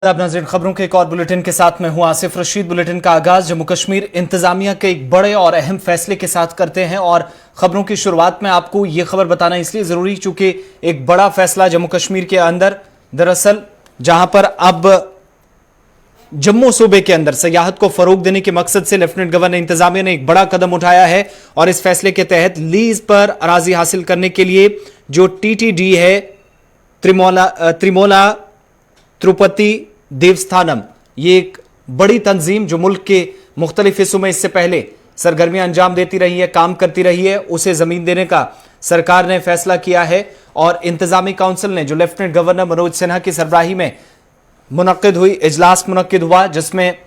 आप नाज़रीन, खबरों के एक और बुलेटिन के साथ मैं हूं आसिफ रशीद। बुलेटिन का आगाज जम्मू कश्मीर इंतजामिया के एक बड़े और अहम फैसले के साथ करते हैं और खबरों की शुरुआत में आपको यह खबर बताना इसलिए जरूरी चूंकि एक बड़ा फैसला जम्मू कश्मीर के अंदर, दरअसल जहां पर अब जम्मू सूबे के अंदर सयाहत को फरोग देने के मकसद से लेफ्टिनेंट गवर्नर इंतजामिया ने एक बड़ा कदम उठाया है और इस फैसले के तहत लीज पर अराजी हासिल करने के लिए जो टीटीडी है, त्रिमोला तिरुपति देवस्थानम, ये एक बड़ी तंजीम जो मुल्क के मुख्तलिफ हिस्सों में इससे पहले सरगर्मियां अंजाम देती रही है, काम करती रही है, उसे जमीन देने का सरकार ने फैसला किया है। और इंतजामी काउंसिल ने जो लेफ्टिनेंट गवर्नर मनोज सिन्हा की सरबराही में इजलास मुनक्किद हुआ, जिसमें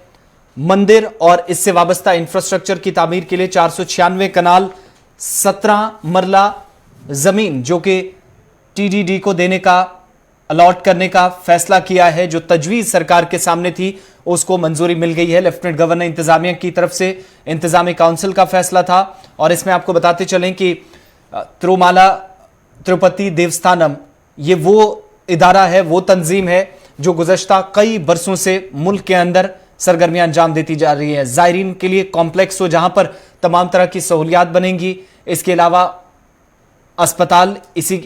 मंदिर और इससे वाबस्ता इंफ्रास्ट्रक्चर की तामीर के लिए 496 कनाल 17 मरला जमीन जो कि टीडीडी को देने का, अलॉट करने का फैसला किया है। जो तजवीज सरकार के सामने थी उसको मंजूरी मिल गई है लेफ्टिनेंट गवर्नर इंतजामिया की तरफ से। इंतजामी काउंसिल का फैसला था और इसमें आपको बताते चलें कि तिरुमाला तिरुपति देवस्थानम ये वो इदारा है, वो तंजीम है जो गुज़श्ता कई बरसों से मुल्क के अंदर सरगर्मियां अंजाम देती जा रही है। ज़ायरीन के लिए कॉम्प्लेक्स हो जहां पर तमाम तरह की सहूलियात बनेंगी। इसके अलावा अस्पताल इसी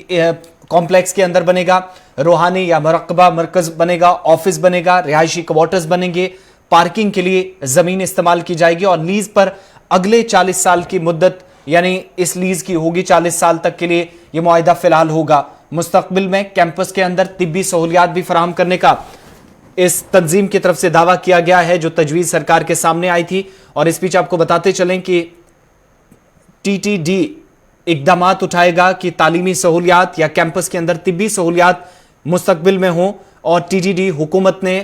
कॉम्प्लेक्स के अंदर बनेगा, रूहानी या मरकबा मरकज बनेगा, ऑफिस बनेगा, रिहायशी क्वार्टर्स बनेंगे, पार्किंग के लिए जमीन इस्तेमाल की जाएगी और लीज पर अगले 40 साल की मुद्दत, यानी इस लीज की होगी 40 साल तक के लिए यह मुआहिदा फिलहाल होगा। मुस्तकबिल में कैंपस के अंदर तिब्बी सहूलियात भी फराहम करने का इस तंजीम की तरफ से दावा किया गया है जो तजवीज सरकार के सामने आई थी। और इस बीच आपको बताते चलें कि टीटीडी इकदामात उठाएगा कि तालीमी सहूलियात या कैंपस के अंदर तिब्बी सहूलियात मुस्तकबिल में हों। और टीटीडी हुकूमत ने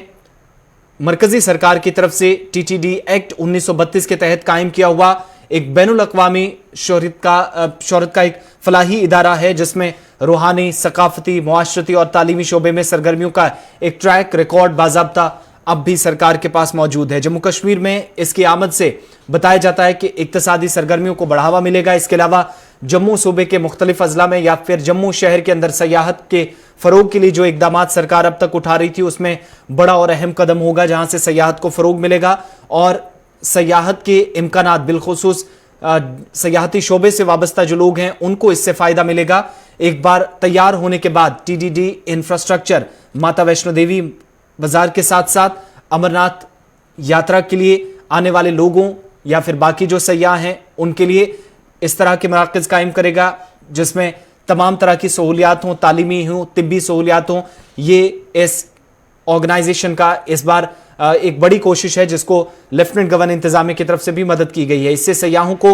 मरकजी सरकार की तरफ से टीटीडी एक्ट 1932 के तहत कायम किया हुआ एक बैनुल अक़वामी शोहरत का एक फलाही इदारा है जिसमें रूहानी, सकाफती, मुआशरती और तालीमी शोबे में सरगर्मियों का एक ट्रैक रिकॉर्ड बाज़ाब्ता अब भी सरकार के पास मौजूद है। जम्मू कश्मीर में इसकी आमद से बताया जाता है कि इक्तिसादी सरगर्मियों को बढ़ावा मिलेगा। इसके अलावा जम्मू सूबे के मुख्तलिफ अजला में या फिर जम्मू शहर के अंदर सयाहत के फरोग के लिए जो इकदामात सरकार अब तक उठा रही थी उसमें बड़ा और अहम कदम होगा जहां से सयाहत को फरोग मिलेगा और सयाहत के इम्कानात, बिलखुसूस सयाहती शोबे से वाबस्ता जो लोग हैं उनको इससे फायदा मिलेगा। एक बार तैयार होने के बाद टीडीडी इंफ्रास्ट्रक्चर माता वैष्णो देवी बाजार के साथ साथ अमरनाथ यात्रा के लिए आने वाले लोगों या फिर बाकी जो सयाह हैं उनके लिए इस तरह के मराकज़ कायम करेगा जिसमें तमाम तरह की सहूलियात हों, तालीमी हों, तिब्बी सहूलियात हों। ये इस ऑर्गेनाइजेशन का इस बार एक बड़ी कोशिश है जिसको लेफ्टिनेंट गवर्नर इंतजामिया की तरफ से भी मदद की गई है। इससे सयाहों को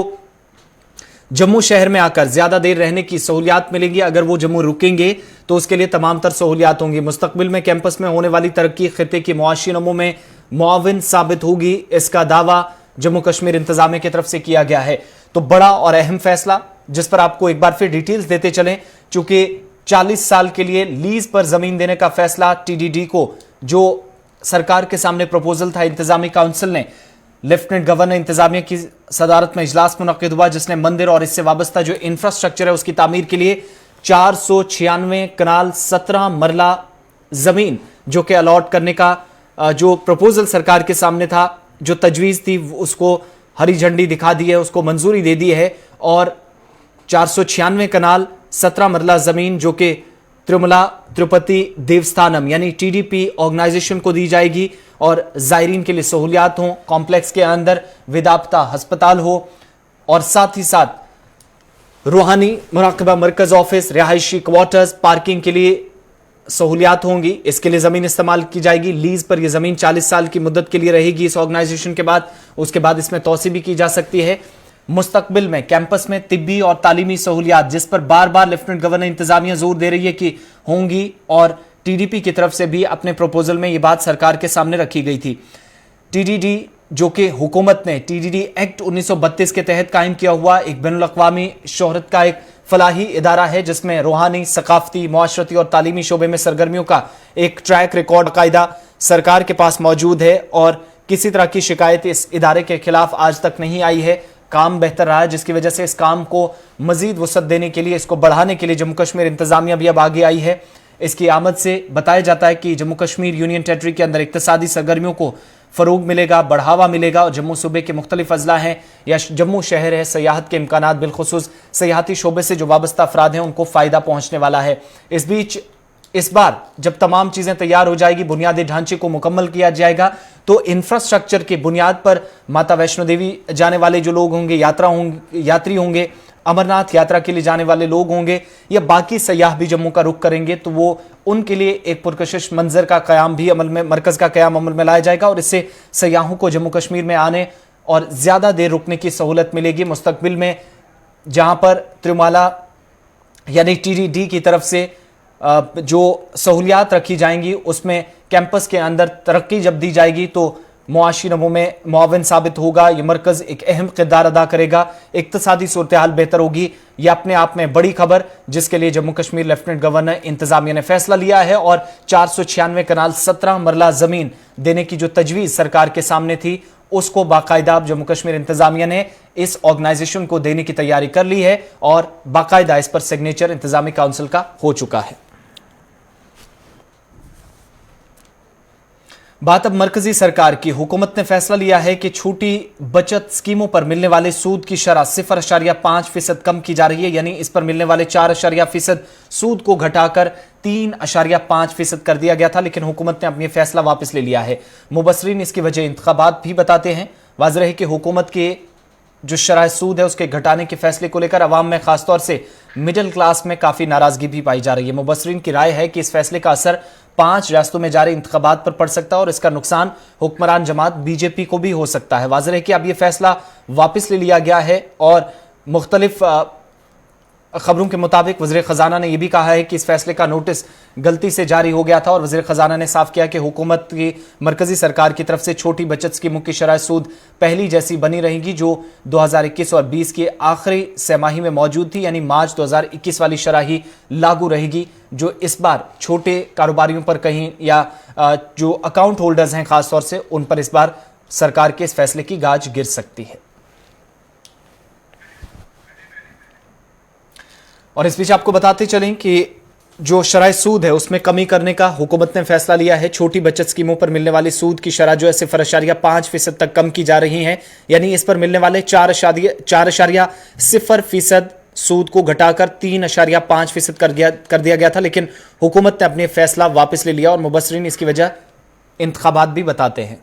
जम्मू शहर में आकर ज्यादा देर रहने की सहूलियात मिलेंगी। अगर वो जम्मू रुकेंगे तो उसके लिए तमाम तर सहूलियात होंगी। मुस्तकबिल में कैंपस में होने वाली तरक्की खित्ते की मुआशी नमो में मुआविन साबित होगी, इसका दावा जम्मू कश्मीर इंतजामिया की तरफ से किया गया है। तो बड़ा और अहम फैसला जिस पर आपको एक बार फिर डिटेल्स देते चलें, चूंकि 40 साल के लिए लीज पर जमीन देने का फैसला टीडीडी को जो सरकार के सामने प्रपोजल था, इंतजामी काउंसिल ने लेफ्टिनेंट गवर्नर इंतजामिया की सदारत में इजलास मुनक्किद हुआ जिसने मंदिर और इससे वाबस्ता जो इंफ्रास्ट्रक्चर है उसकी तामीर के लिए 496 कनाल 17 मरला जमीन जो कि अलॉट करने का जो प्रपोजल सरकार के सामने था, जो तजवीज थी उसको हरी झंडी दिखा दी है, उसको मंजूरी दे दी है। और 496 कनाल 17 मरला जमीन जो कि तिरुमला तिरुपति देवस्थानम यानी टीडीपी ऑर्गेनाइजेशन को दी जाएगी और ज़ायरीन के लिए सहूलियात हों, कॉम्प्लेक्स के अंदर विदापता अस्पताल हो और साथ ही साथ रूहानी मुराकबा मरकज, ऑफिस, रिहायशी क्वार्टर्स, पार्किंग के लिए सहूलियात होंगी। इसके लिए ज़मीन इस्तेमाल की जाएगी। लीज पर यह ज़मीन 40 साल की मुद्दत के लिए रहेगी इस ऑर्गेनाइजेशन के बाद। उसके बाद इसमें तोसी भी की जा सकती है। मुस्तकबिल में कैंपस में तिब्बी और तालीमी सहूलियात जिस पर बार बार लेफ्टिनेंट गवर्नर इंतजामिया जोर दे रही है कि होंगी और टीडीपी की तरफ से भी अपने प्रपोजल में यह बात सरकार के सामने रखी गई थी। टीडीडी जो कि हुकूमत ने टीडीडी एक्ट 1932 के तहत कायम किया हुआ एक बैनुल अक़वामी शोहरत का एक फलाही इदारा है जिसमें रूहानी, सकाफती, मुआशरती और तालीमी शोबे में सरगर्मियों का एक ट्रैक रिकॉर्ड कायदा सरकार के पास मौजूद है और किसी तरह की शिकायत इस इदारे के खिलाफ आज तक नहीं आई है। काम बेहतर रहा है जिसकी वजह से इस काम को मजीद वसअत देने के लिए, इसको बढ़ाने के लिए जम्मू कश्मीर इंतजामिया भी अब आगे आई है। इसकी आमद से बताया जाता है कि जम्मू कश्मीर यूनियन टेरिटरी के अंदर इक्तिसादी सरगर्मियों को फरोग मिलेगा, बढ़ावा मिलेगा और जम्मू सूबे के मुख्तलिफ अजला हैं या जम्मू शहर है, सयाहत के इम्कानात बिलखुसूस सयाहती शोबे से जो वाबस्ता अफराद हैं उनको फ़ायदा पहुंचने वाला है। इस बीच इस बार जब तमाम चीजें तैयार हो जाएगी, बुनियादी ढांचे को मुकम्मल किया जाएगा, तो इंफ्रास्ट्रक्चर की बुनियाद पर माता वैष्णो देवी जाने वाले जो लोग होंगे, यात्री होंगे, अमरनाथ यात्रा के लिए जाने वाले लोग होंगे या बाकी सयाह भी जम्मू का रुख करेंगे, तो वो उनके लिए एक पुरकशिश मंजर का कयाम भी अमल में, मरकज का कयाम अमल में लाया जाएगा और इससे सयाहों को जम्मू कश्मीर में आने और ज्यादा देर रुकने की सहूलत मिलेगी। मुस्तकबिल में जहां पर त्रिमाला यानी TDD की तरफ से जो सहूलियात रखी जाएंगी उसमें कैंपस के अंदर तरक्की जब दी जाएगी तो मुआशी नमो में मुआविन साबित होगा। यह मरकज एक अहम किरदार अदा करेगा, इक्तसादी सूरत हाल बेहतर होगी। यह अपने आप में बड़ी खबर जिसके लिए जम्मू कश्मीर लेफ्टिनेंट गवर्नर इंतजामिया ने फैसला लिया है और 496 कनाल 17 मरला जमीन देने की जो तजवीज सरकार के सामने थी उसको बाकायदा जम्मू कश्मीर इंतजामिया ने इस ऑर्गेनाइजेशन को देने की तैयारी कर ली है और बाकायदा इस पर सिग्नेचर इंतजामी काउंसिल का हो चुका है। बात अब मरकजी सरकार की। हुकूमत ने फैसला लिया है कि छोटी बचत स्कीमों पर मिलने वाले सूद की शरह 0.5% कम की जा रही है, यानी इस पर मिलने वाले 4% सूद को घटाकर 3.5% कर दिया गया था, लेकिन हुकूमत ने अपनी फैसला वापस ले लिया है। मुबसरीन इसकी वजह इंतखाबात भी बताते हैं। वाज़ेह है कि हुकूमत के जो शरह सूद है उसके घटाने के फैसले को लेकर अवाम में खासतौर से मिडिल क्लास में काफी नाराजगी भी पाई जा रही है। मुबसरीन की राय है कि इस फैसले का असर 5 रियासतों में जारी इंतखाबात पर पड़ सकता है और इसका नुकसान हुक्मरान जमात BJP को भी हो सकता है। वाज़ेह है कि अब यह फैसला वापस ले लिया गया है और मुख्तलिफ खबरों के मुताबिक वज़ीर ख़जाना ने यह भी कहा है कि इस फैसले का नोटिस गलती से जारी हो गया था और वज़ीर ख़जाना ने साफ किया कि हुकूमत की मरकजी सरकार की तरफ से छोटी बचत स्कीमों की शरह सूद पहली जैसी बनी रहेगी जो 2021 और 20 के आखिरी सहमाही में मौजूद थी, यानी मार्च 2021 वाली शरह ही लागू रहेगी, जो इस बार छोटे कारोबारियों पर कहीं या जो अकाउंट होल्डर्स हैं खासतौर से उन पर इस बार सरकार के इस फैसले की गाज गिर सकती है। और इस बीच आपको बताते चलें कि जो शरह सूद है उसमें कमी करने का हुकूमत ने फैसला लिया है। छोटी बचत स्कीमों पर मिलने वाली सूद की शरह जो है 0.5% तक कम की जा रही है, यानी इस पर मिलने वाले 4.0% सूद को घटाकर 3.5% कर दिया गया था, लेकिन हुकूमत ने अपने फैसला वापस ले लिया और मुबसरीन इसकी वजह इंतखाबात भी बताते हैं।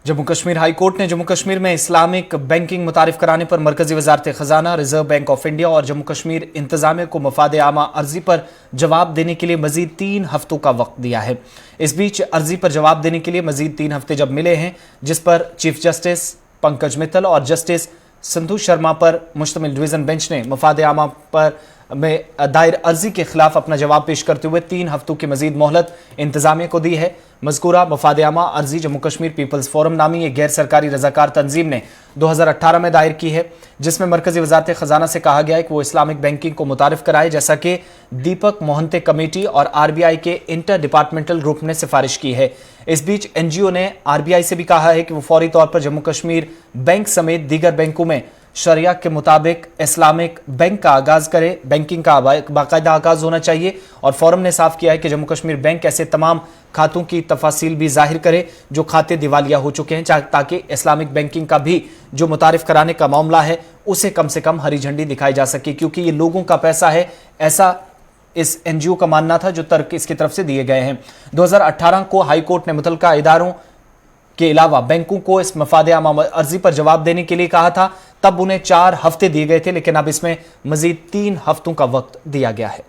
जम्मू कश्मीर हाई कोर्ट ने जम्मू कश्मीर में इस्लामिक बैंकिंग मुतारिफ कराने पर मरकजी वजारत खजाना, रिजर्व बैंक ऑफ इंडिया और जम्मू कश्मीर इंतजामिया को मफाद आमा अर्जी पर जवाब देने के लिए मजीद 3 हफ्तों का वक्त दिया है। इस बीच अर्जी पर जवाब देने के लिए मजीद 3 हफ्ते जब मिले हैं, जिस पर चीफ जस्टिस पंकज मित्तल और जस्टिस संतोष शर्मा पर मुश्तमिल डिवीजन बेंच ने मफाद आमा पर में दायर अर्जी के खिलाफ अपना जवाब पेश करते हुए 3 हफ्तों की मजीद मोहलत इंतजामिया को दी है। मज़कूरा मफाद आमा अर्जी जम्मू कश्मीर पीपल्स फोरम नामी एक गैर सरकारी रजाकार तंजीम ने 2018 में दायर की है, जिसमें मरकजी वजारत खजाना से कहा गया है कि वो इस्लामिक बैंकिंग को मुतारिफ कराए, जैसा कि दीपक मोहंते कमेटी और RBI के इंटर डिपार्टमेंटल ग्रुप ने सिफारिश की है। इस बीच NGO ने RBI से भी कहा है कि वो फौरी तौर पर जम्मू कश्मीर बैंक समेत दीगर बैंकों में शरिया के मुताबिक इस्लामिक बैंक का आगाज करे, बैंकिंग का बाकायदा आगाज होना चाहिए। और फोरम ने साफ किया है कि जम्मू कश्मीर बैंक ऐसे तमाम खातों की तफासिल भी जाहिर करे जो खाते दिवालिया हो चुके हैं, ताकि इस्लामिक बैंकिंग का भी जो मुतारिफ कराने का मामला है उसे कम से कम हरी झंडी दिखाई जा सके, क्योंकि ये लोगों का पैसा है, ऐसा इस NGO का मानना था, जो तर्क इसकी तरफ से दिए गए हैं। 2018 को हाई कोर्ट ने मुतलका इदारों के अलावा बैंकों को इस मफाद आमा अर्जी पर जवाब देने के लिए कहा था, तब उन्हें 4 हफ्ते दिए गए थे, लेकिन अब इसमें मजीद 3 हफ्तों का वक्त दिया गया है।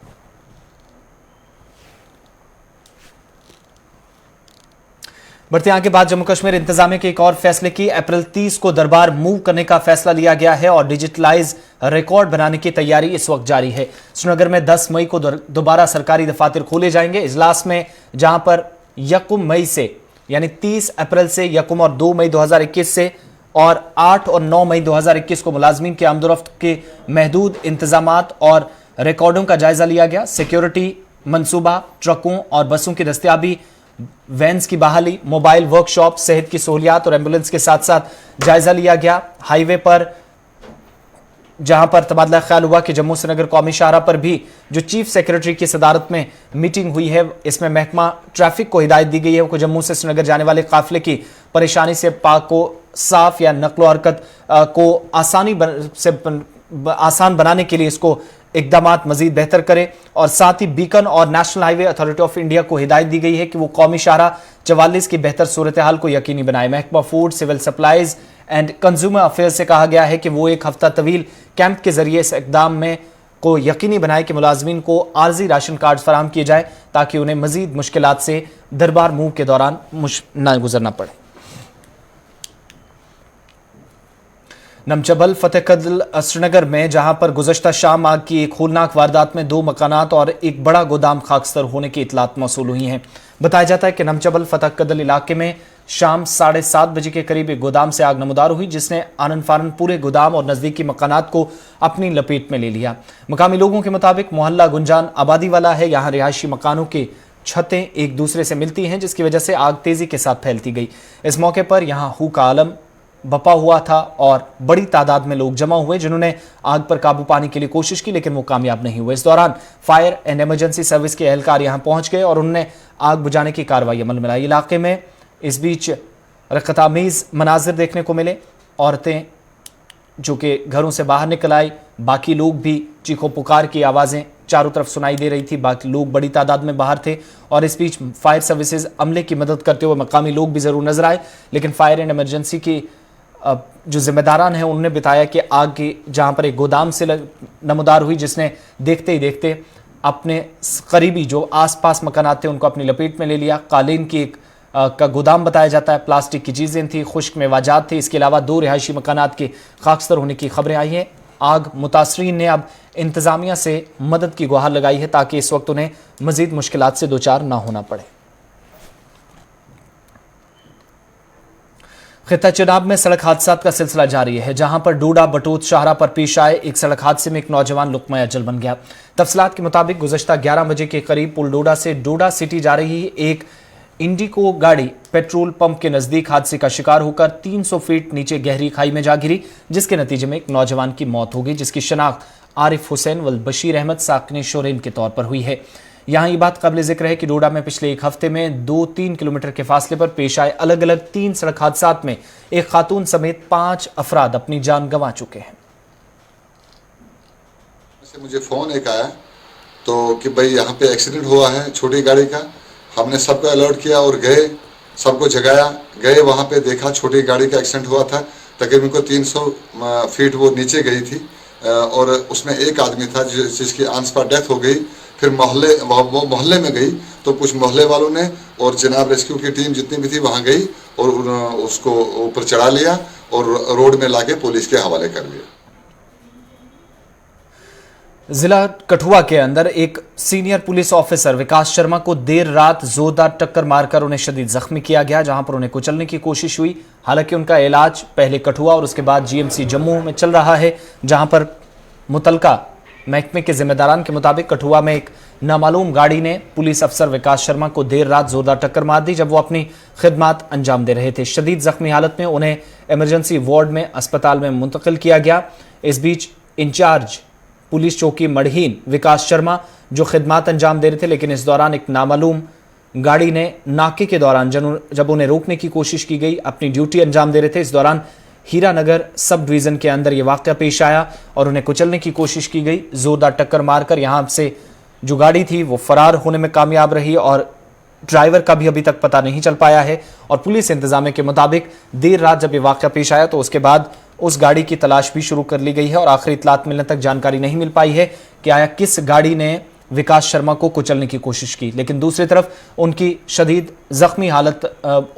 बढ़ते आगे बात जम्मू कश्मीर इंतजामिया के एक और फैसले की। अप्रैल 30 को दरबार मूव करने का फैसला लिया गया है और डिजिटलाइज रिकॉर्ड बनाने की तैयारी इस वक्त जारी है। श्रीनगर में 10 मई को दोबारा सरकारी दफातर खोले जाएंगे। इजलास में जहां पर यकुम मई से यानी 30 अप्रैल से यकुम और 2 मई 2021 से और 8 और 9 मई 2021 को मुलाजमीन के आमदोरफ्त के महदूद इंतजामात और रिकॉर्डों का जायजा लिया गया। सिक्योरिटी मंसूबा, ट्रकों और बसों की दस्तियाबी, वैन्स की बहाली, मोबाइल वर्कशॉप, सेहत की सहूलियात और एम्बुलेंस के साथ साथ जायजा लिया गया। हाईवे पर जहां पर तबादला ख्याल हुआ कि जम्मू श्रीनगर कौमी शाहरा पर भी जो चीफ सेक्रेटरी की सदारत में मीटिंग हुई है, इसमें महकमा ट्रैफिक को हिदायत दी गई है कि जम्मू से श्रीनगर जाने वाले काफिले की परेशानी से पाक को साफ या नकलो हरकत को आसान बनाने के लिए इसको इकदामात मजीद बेहतर करे। और साथ ही बीकन और national highway authority of India को हिदायत दी गई है कि वो कौमी शाहरा 44 की बेहतर सूरत हाल को यकीनी बनाए। महकमा food, civil supplies and consumer affairs से कहा गया है कि वो एक हफ्ता तवील कैंप के जरिए इस इकदाम में को यकीनी बनाए कि मुलाजमीन को आर्जी राशन कार्ड फराहम किए जाए ताकि उन्हें मजीद मुश्किलात से दरबार मूव के दौरान न गुजरना पड़े। नमचबल फतेहकदल श्रीनगर में जहां पर गुज़श्ता शाम आग की एक होलनाक वारदात में 2 मकानात और एक बड़ा गोदाम खाकस्तर होने की इतलात मौसूल हुई हैं। बताया जाता है कि नमचबल फतेहकदल इलाके में शाम 7:30 बजे के करीब एक गोदाम से आग नमदार हुई जिसने आनन फानन पूरे गोदाम और नजदीकी मकानात को अपनी लपेट में ले लिया। मकामी लोगों के मुताबिक मोहल्ला गुंजान आबादी वाला है। यहाँ रिहायशी मकानों के छतें एक दूसरे से मिलती हैं जिसकी वजह से आग तेजी के साथ फैलती गई। इस मौके पर यहाँ हू का आलम बपा हुआ था और बड़ी तादाद में लोग जमा हुए जिन्होंने आग पर काबू पाने के लिए कोशिश की लेकिन वो कामयाब नहीं हुए। इस दौरान फायर एंड इमरजेंसी सर्विस के एहलकार यहां पहुंच गए और उन्होंने आग बुझाने की कार्रवाई अमल में लाई। इलाके में इस बीच रकतामीज मनाजिर देखने को मिले। औरतें जो कि घरों से बाहर निकल आई, बाकी लोग भी चीखों पुकार की आवाज़ें चारों तरफ सुनाई दे रही थी। बाकी लोग बड़ी तादाद में बाहर थे और इस बीच फायर सर्विसेज अमले की मदद करते हुए मकामी लोग भी ज़रूर नजर आए लेकिन फायर एंड इमरजेंसी की जो जिम्मेदारान हैं उन्होंने बताया कि आग की जहां पर एक गोदाम से नमदार हुई जिसने देखते ही देखते अपने करीबी जो आसपास मकानात थे उनको अपनी लपेट में ले लिया। कालीन की एक का गोदाम बताया जाता है, प्लास्टिक की चीज़ें थी, खुश्क मेवाजात थे। इसके अलावा 2 रिहायशी मकानात के खाकस्तर होने की खबरें आई हैं। आग मुतासरीन ने अब इंतज़ामिया से मदद की गुहार लगाई है ताकि इस वक्त उन्हें मजीद मुश्किलात से दो चार ना होना पड़े। खित्ता चनाब में सड़क हादसात का सिलसिला जारी है जहां पर डोडा बटोत शाहरा पर पेश आए एक सड़क हादसे में एक नौजवान लुकमा अजल बन गया। तफसीलात के मुताबिक गुज़श्ता 11 बजे के करीब पुल डोडा से डोडा सिटी जा रही एक इंडिको गाड़ी पेट्रोल पंप के नजदीक हादसे का शिकार होकर 300 फीट नीचे गहरी खाई में जा गिरी जिसके नतीजे में एक नौजवान की मौत हो गई जिसकी शनाख्त आरिफ हुसैन वल बशीर अहमद साकने शोरेन के तौर पर हुई है। यहाँ ये बात काबिल जिक्र है कि डोडा में पिछले एक हफ्ते में 2-3 किलोमीटर के फासले पर पेश आए अलग अलग 3 सड़क हादसात में एक खातून समेत 5 अफराद अपनी जान गंवा चुके हैं। मुझे फोन एक आया तो कि भाई यहाँ पे एक्सीडेंट हुआ है छोटी गाड़ी का। हमने सबको अलर्ट किया और गए, सबको जगाया, गए वहाँ पे देखा छोटी गाड़ी का एक्सीडेंट हुआ था। तकरीबन को 300 फीट वो नीचे गई थी और उसमें एक आदमी था जिसकी ऑन स्पॉट डेथ हो गई। फिर वो मोहल्ले में गई तो कुछ मोहल्ले वालों ने और जनाब रेस्क्यू की टीम जितनी भी थी वहाँ गई और उसको ऊपर चढ़ा लिया और रोड में लाके पुलिस के हवाले कर लिया। जिला कठुआ के अंदर एक सीनियर पुलिस ऑफिसर विकास शर्मा को देर रात जोरदार टक्कर मारकर उन्हें शदीद जख्मी किया गया जहां पर उन्हें कुचलने की कोशिश हुई। हालांकि उनका इलाज पहले कठुआ और उसके बाद जीएमसी जम्मू में चल रहा है जहां पर मुतलका महकमे के जिम्मेदारान के मुताबिक कठुआ में एक नामालूम गाड़ी ने पुलिस अफसर विकास शर्मा को देर रात जोरदार टक्कर मार दी जब वो अपनी खिदमत अंजाम दे रहे थे। शदीद जख्मी हालत में उन्हें इमरजेंसी वार्ड में अस्पताल में मुंतकिल किया गया। इस बीच इंचार्ज पुलिस चौकी मढ़ीन विकास शर्मा जो खिदमत अंजाम दे रहे थे लेकिन इस दौरान एक नामालूम गाड़ी ने नाके के दौरान जब उन्हें रोकने की कोशिश की गई अपनी ड्यूटी अंजाम दे रहे थे। इस दौरान हीरानगर सब डिवीजन के अंदर यह वाक़या पेश आया और उन्हें कुचलने की कोशिश की गई। जोरदार टक्कर मारकर यहां से जो गाड़ी थी वो फरार होने में कामयाब रही और ड्राइवर का भी अभी तक पता नहीं चल पाया है। और पुलिस इंतजामिया के मुताबिक देर रात जब ये वाक़या पेश आया तो उसके बाद उस गाड़ी की तलाश भी शुरू कर ली गई है और आखिरी इतलात मिलने तक जानकारी नहीं मिल पाई है कि आया किस गाड़ी ने विकास शर्मा को कुचलने की कोशिश की, लेकिन दूसरी तरफ उनकी शदीद जख्मी हालत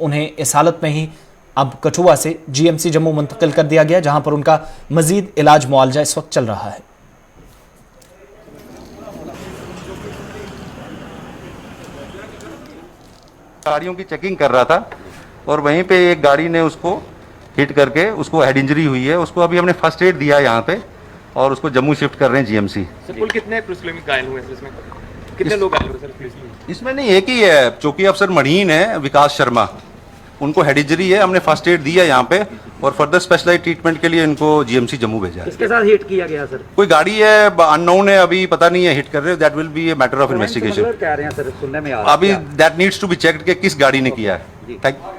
उन्हें इस हालत में ही अब कठुआ से जीएमसी जम्मू मुंतकिल कर दिया गया, जहां पर उनका मजीद इलाज मुआवजा इस वक्त चल रहा है। गाड़ियों की चेकिंग कर रहा था और वहीं पे एक गाड़ी ने उसको हिट करके उसको हेड इंजरी हुई है। उसको अभी हमने फर्स्ट एड दिया यहाँ पे और उसको जम्मू शिफ्ट कर रहे हैं जीएमसी। सर कुल कितने पुलिसकर्मी घायल हुए हैं इसमें? कितने लोग घायल हुए सर पुलिस में? इसमें नहीं, एक ही है, चौकी अफसर मढ़ीन है विकास शर्मा, उनको हेड इंजरी है। हमने फर्स्ट एड दिया यहाँ पे और फर्दर स्पेशलाइज ट्रीटमेंट के लिए इनको जीएमसी जम्मू भेजा है। इसके साथ हिट किया गया सर? कोई गाड़ी है, अननोन है, अभी पता नहीं है हिट कर रहे, that will be a matter of investigation. कह रहे हैं सर, सुनने में आ रहा है अभी that needs to be checked कि किस गाड़ी ने किया है। Thank you.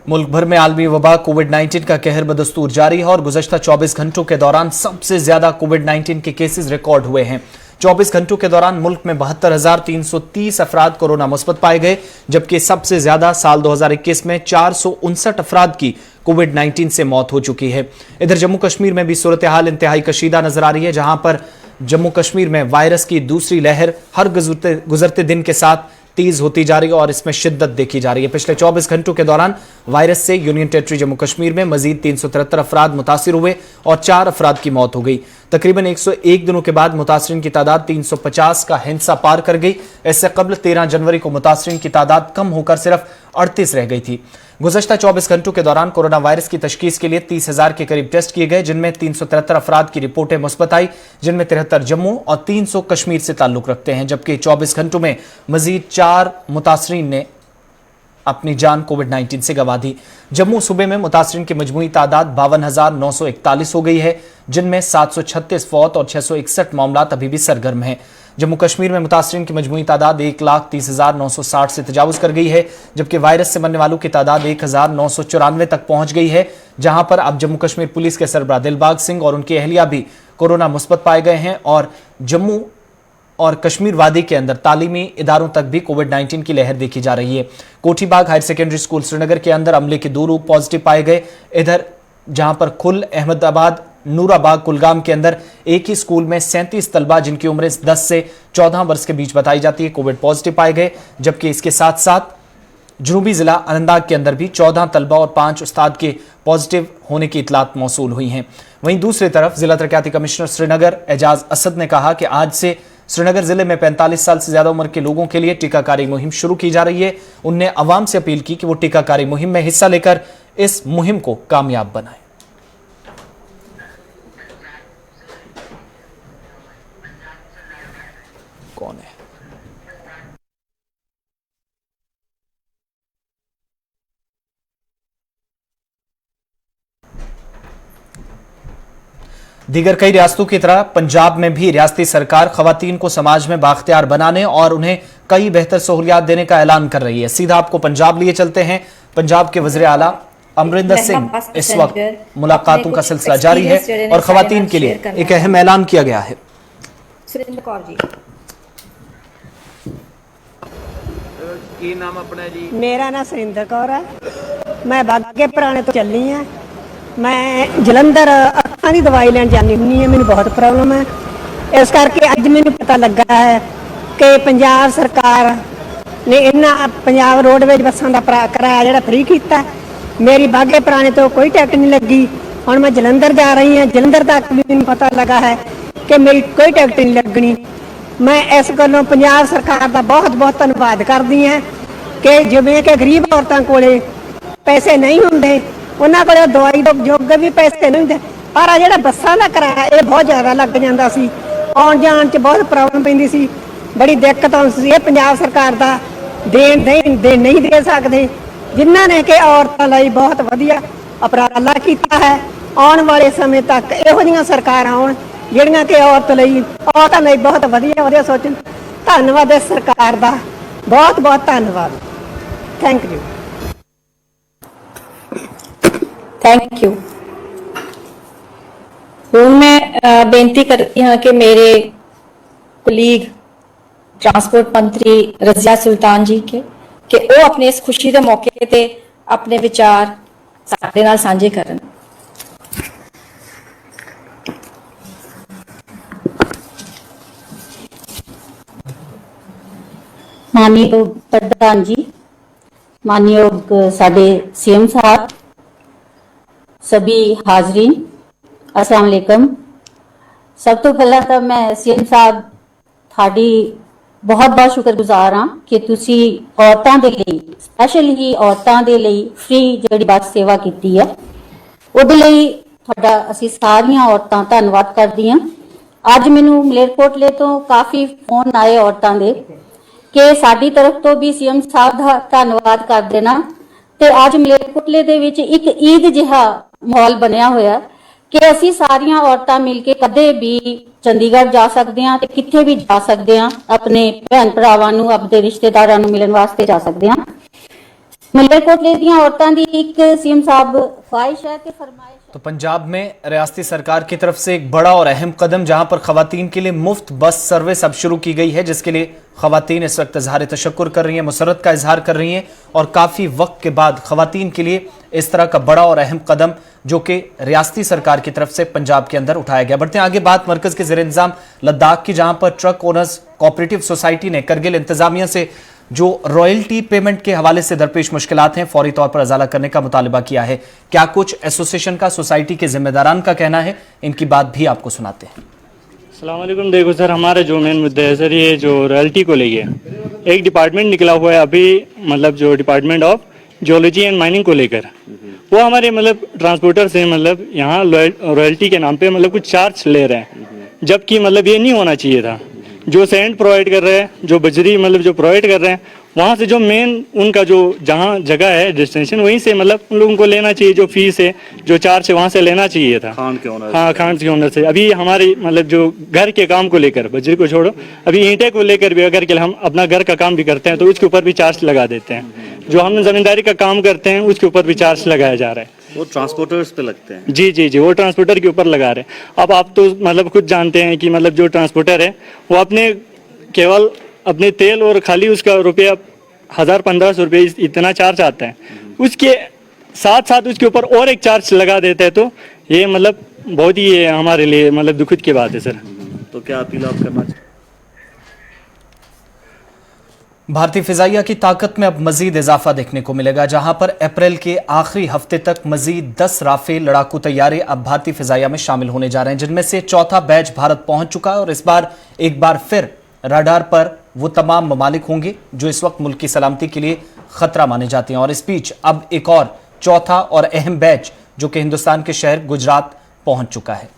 मुल्क भर में आलमी वबा कोविड-19 का कहर बदस्तूर जारी है और गुज़श्ता 24 घंटों के दौरान सबसे ज्यादा कोविड-19 के केसेस रिकॉर्ड हुए हैं। 24 घंटों के दौरान मुल्क में 72,330 अफराद कोरोना मुस्बत पाए गए, जबकि सबसे ज्यादा साल 2021 में 459 अफराद की कोविड-19 से मौत हो चुकी है। इधर जम्मू कश्मीर में भी सूरत हाल इंतहाई कशीदा नजर आ रही है, जहां पर जम्मू कश्मीर में वायरस की दूसरी लहर हर गुजरते दिन के साथ तेज होती जा रही है और इसमें शिद्दत देखी जा रही है। पिछले 24 घंटों के दौरान वायरस से यूनियन टेरिटरी जम्मू कश्मीर में मजीद 373 अफराद मुतासिर हुए और 4 अफराद की मौत हो गई। तकरीबन 101 दिनों के बाद मुतासरीन की तादाद 350 का हिंसा पार कर गई। इससे कबल 13 जनवरी को मुतासरीन की तादाद कम होकर सिर्फ 38 रह गई थी। गुज़श्ता 24 घंटों के दौरान कोरोना वायरस की तशखीस के लिए 30,000 के करीब टेस्ट किए गए, जिनमें 373 अफराद की रिपोर्टें मुस्बत आई, जिनमें 73 जम्मू और 300 कश्मीर से ताल्लुक रखते हैं। जबकि 24 घंटों में मजीद 4 मुतासरीन ने अपनी जान कोविड-19 से गंवा दी। जम्मू सूबे में मुतासरीन की मजमूई तादाद 52,941 हो गई है, जिनमें 736 फौत और 661 मामला अभी भी सरगर्म हैं। जम्मू कश्मीर में मुतासरीन की मजमूई तादाद 1,30,960 से तजावुज कर गई है, जबकि वायरस से मरने वालों की तादाद 1,994 तक पहुंच गई है, जहां पर अब जम्मू कश्मीर पुलिस के सरबराह दिलबाग सिंह और उनकी अहलिया भी कोरोना मुस्बत पाए गए हैं और जम्मू और कश्मीर वादी के अंदर तालीमी इदारों तक भी कोविड-19 की लहर देखी जा रही है। Kothibagh higher secondary school Srinagar के अंदर अमले के 2 रूप पॉजिटिव पाए गए। इधर जहां पर खुल, अहमदाबाद, नूराबाग, कुलगाम के अंदर एक ही स्कूल में 37 तलबा जिनकी उम्र 10 से 14 वर्ष के बीच बताई जाती है कोविड पॉजिटिव पाए गए, जबकि इसके साथ साथ जनूबी जिला अनंतनाग के अंदर भी 14 तलबा और 5 उस्ताद के पॉजिटिव होने की इतलात मौसूल हुई हैं। वहीं दूसरी तरफ जिला तरक्याती कमिश्नर श्रीनगर एजाज असद ने कहा कि आज से श्रीनगर जिले में 45 साल से ज्यादा उम्र के लोगों के लिए टीकाकारी मुहिम शुरू की जा रही है। उनने अवाम से अपील की कि वो टीकाकारी मुहिम में हिस्सा लेकर इस मुहिम को कामयाब बनाए। कौन है? दीगर कई रियासतों की तरह पंजाब में भी रियासती सरकार खवातीन को समाज में बाख्तियार बनाने और उन्हें कई बेहतर सहूलियात देने का ऐलान कर रही है। सीधा आपको पंजाब लिए चलते हैं। पंजाब के वज़ीर आला अमरिंदर सिंह इस वक्त मुलाकातों का सिलसिला जारी है और खवातीन के लिए एक अहम ऐलान किया गया है। सुरेंद्र कौर जी, ਕੀ ਨਾਮ ਆਪਣਾ ਜੀ? मेरा नाम सुरेंद्र कौर है। मैं बागे पुराने तो चली हाँ। मैं जलंधर अखां की दवाई लैन जानी हुंदी है, मैनूं बहुत प्रॉब्लम है। इस करके अज मैनूं पता लगा है कि पंजाब सरकार ने इन्हां पंजाब रोडवेज बसां दा किराया जिहड़ा फ्री कीता। मेरी बागे पुराने तो कोई टिकट नहीं लगी। हुण मैं जलंधर जा रही हाँ, जलंधर तक भी मैनूं पता लगा है कि मेरी कोई टिकट नहीं लगनी। मैं इस गल्लों पंजाब सरकार का बहुत बहुत धन्यवाद करती हाँ कि जिवें कि गरीब औरतां कोले पैसे नहीं होंदे, उन्हां कोले दवाई जोगे भी पैसे नहीं होंदे, पर जिहड़ा बसां दा किराया ये बहुत ज़्यादा लग जांदा सी। आउण जाण 'च बहुत प्रॉब्लम पैंदी सी, बड़ी दिक्कत आउंदी सी। ये पंजाब सरकार दा नहीं दे सकदे, जिन्हां ने कि औरतां लई बहुत वधिया उपराला कीता है। आउण वाले समय तक इहो जिहियां सरकारां आउण ਜਿਹੜੀਆਂ ਕਿ ਔਰਤਾਂ ਲਈ ਬਹੁਤ ਵਧੀਆ ਸੋਚਣ। ਧੰਨਵਾਦ ਇਸ ਸਰਕਾਰ ਦਾ, ਬਹੁਤ ਬਹੁਤ ਧੰਨਵਾਦ। Thank you. Thank you. ਹੁਣ मैं बेनती कर रही हाँ कि मेरे कुलीग ट्रांसपोर्ट मंत्री रज़िया सुल्तान जी के कि वो अपने इस खुशी के मौके ते अपने विचार साडे नाल सांझे करन। माननीय प्रधान जी, मानयोग साडे सीएम साहब, सभी हाजरीन, अस्सलाम वालेकुम। सब तो पहला तो मैं सीएम साहब थाड़ी बहुत बहुत शुक्रगुजार हाँ कि तुसी औरतां दे लई स्पैशल ही औरतां दे लई फ्री जिहड़ी बस सेवा कीती है, ਉਹਦੇ ਲਈ ਤੁਹਾਡਾ ਅਸੀਂ ਸਾਰੀਆਂ ਔਰਤਾਂ ਧੰਨਵਾਦ ਕਰਦੀਆਂ। ਅੱਜ ਮੈਨੂੰ ਮਲੇਰਕੋਟਲੇ ਤੋਂ ਕਾਫੀ ਫੋਨ ਆਏ ਔਰਤਾਂ ਦੇ ਕਿ ਸਾਡੀ ਤਰਫ ਤੋਂ ਵੀ ਸੀਐਮ ਸਾਹਿਬ ਦਾ ਧੰਨਵਾਦ ਕਰ ਦੇਣਾ ਤੇ ਅੱਜ ਮਲੇਰਕੋਟਲੇ ਦੇ ਵਿੱਚ ਇੱਕ ਈਦ ਜਿਹਾ ਮਾਹੌਲ ਬਣਿਆ ਹੋਇਆ ਕਿ ਅਸੀਂ ਸਾਰੀਆਂ ਔਰਤਾਂ ਮਿਲ ਕੇ ਕਦੇ ਵੀ ਚੰਡੀਗੜ੍ਹ ਜਾ ਸਕਦੇ ਹਾਂ ਤੇ ਕਿੱਥੇ ਵੀ ਜਾ ਸਕਦੇ ਹਾਂ, ਆਪਣੇ ਭੈਣ ਭਰਾਵਾਂ ਨੂੰ ਆਪਣੇ ਰਿਸ਼ਤੇਦਾਰਾਂ ਨੂੰ ਮਿਲਣ ਵਾਸਤੇ ਜਾ ਸਕਦੇ ਹਾਂ। ਮਲੇਰਕੋਟਲੇ ਦੀਆਂ ਔਰਤਾਂ ਦੀ ਇੱਕ ਸੀਐਮ ਸਾਹਿਬ ख्वाहिश है कि फरमाइश। तो पंजाब में रियासती सरकार की तरफ से एक बड़ा और अहम कदम, जहां पर खवातीन के लिए मुफ्त बस सर्विस अब शुरू की गई है, जिसके लिए खवातीन इस वक्त इजहार तशक्कुर कर रही हैं, मुसरत का इजहार कर रही हैं और काफ़ी वक्त के बाद खवातीन के लिए इस तरह का बड़ा और अहम कदम जो कि रियासती सरकार की तरफ से पंजाब के अंदर उठाया गया। बढ़ते हैं आगे, बात मरकज के ज़ेर इंतजाम लद्दाख की, जहां पर ट्रक ओनर्स कोऑपरेटिव सोसाइटी ने करगिल इंतजामिया से जो रॉयल्टी पेमेंट के हवाले से दरपेश मुश्किलात हैं फौरी तौर पर अजाला करने का मुतालबा किया है। क्या कुछ एसोसिएशन का सोसाइटी के जिम्मेदारान का कहना है, इनकी बात भी आपको सुनाते हैं। अस्सलाम वालेकुम। देखो सर, हमारा जो मेन मुद्दा है सर, ये जो रॉयल्टी को लेके एक डिपार्टमेंट निकला हुआ है अभी, मतलब जो department of geology and mining को लेकर, वो हमारे मतलब ट्रांसपोर्टर से मतलब यहाँ रॉयल्टी के नाम पे मतलब कुछ चार्ज ले रहे हैं, जबकि मतलब ये नहीं होना चाहिए था। जो सैंड प्रोवाइड कर रहे हैं, जो बजरी मतलब जो प्रोवाइड कर रहे हैं, वहाँ से जो मेन उनका जो जहाँ जगह है डेस्टिनेशन, वहीं से मतलब उन लोगों को लेना चाहिए, जो फीस है जो चार्ज है वहाँ से लेना चाहिए था। खान के ओनर, हाँ खान के ओनर से। अभी हमारे मतलब जो घर के काम को लेकर, बजरी को छोड़ो, अभी ईंटे को लेकर भी अगर हम अपना घर का काम भी करते हैं तो उसके ऊपर भी चार्ज लगा देते हैं। जो हम जमींदारी का काम करते हैं उसके ऊपर भी चार्ज लगाया जा रहा है, वो ट्रांसपोर्टर्स पे लगते हैं। जी जी जी, वो ट्रांसपोर्टर के ऊपर लगा रहे हैं। अब आप तो मतलब खुद जानते हैं कि मतलब जो ट्रांसपोर्टर है वो अपने केवल अपने तेल और खाली उसका रुपया 1000-1500 रुपये इतना चार्ज आता है, उसके साथ साथ उसके ऊपर और एक चार्ज लगा देता है। तो ये मतलब बहुत ही हमारे लिए मतलब दुखद की बात है सर। तो क्या अपील आप करना चाहिए? भारतीय फिजाइया की ताकत में अब मजीद इजाफा देखने को मिलेगा, जहां पर अप्रैल के आखिरी हफ्ते तक मजीद 10 राफेल लड़ाकू तैयारे अब भारतीय फिजाइया में शामिल होने जा रहे हैं, जिनमें से चौथा बैच भारत पहुंच चुका है और इस बार एक बार फिर रडार पर वो तमाम ममालिक होंगे जो इस वक्त मुल्क की सलामती के लिए खतरा माने जाते हैं। और इस बीच अब एक और चौथा और अहम बैच जो कि हिंदुस्तान के शहर गुजरात पहुंच चुका है।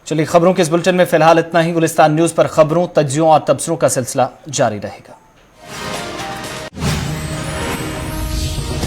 चलिए, खबरों के इस बुलेटिन में फिलहाल इतना ही। गुलिस्तान न्यूज पर खबरों, तज्जियों और तबसरों का सिलसिला जारी रहेगा।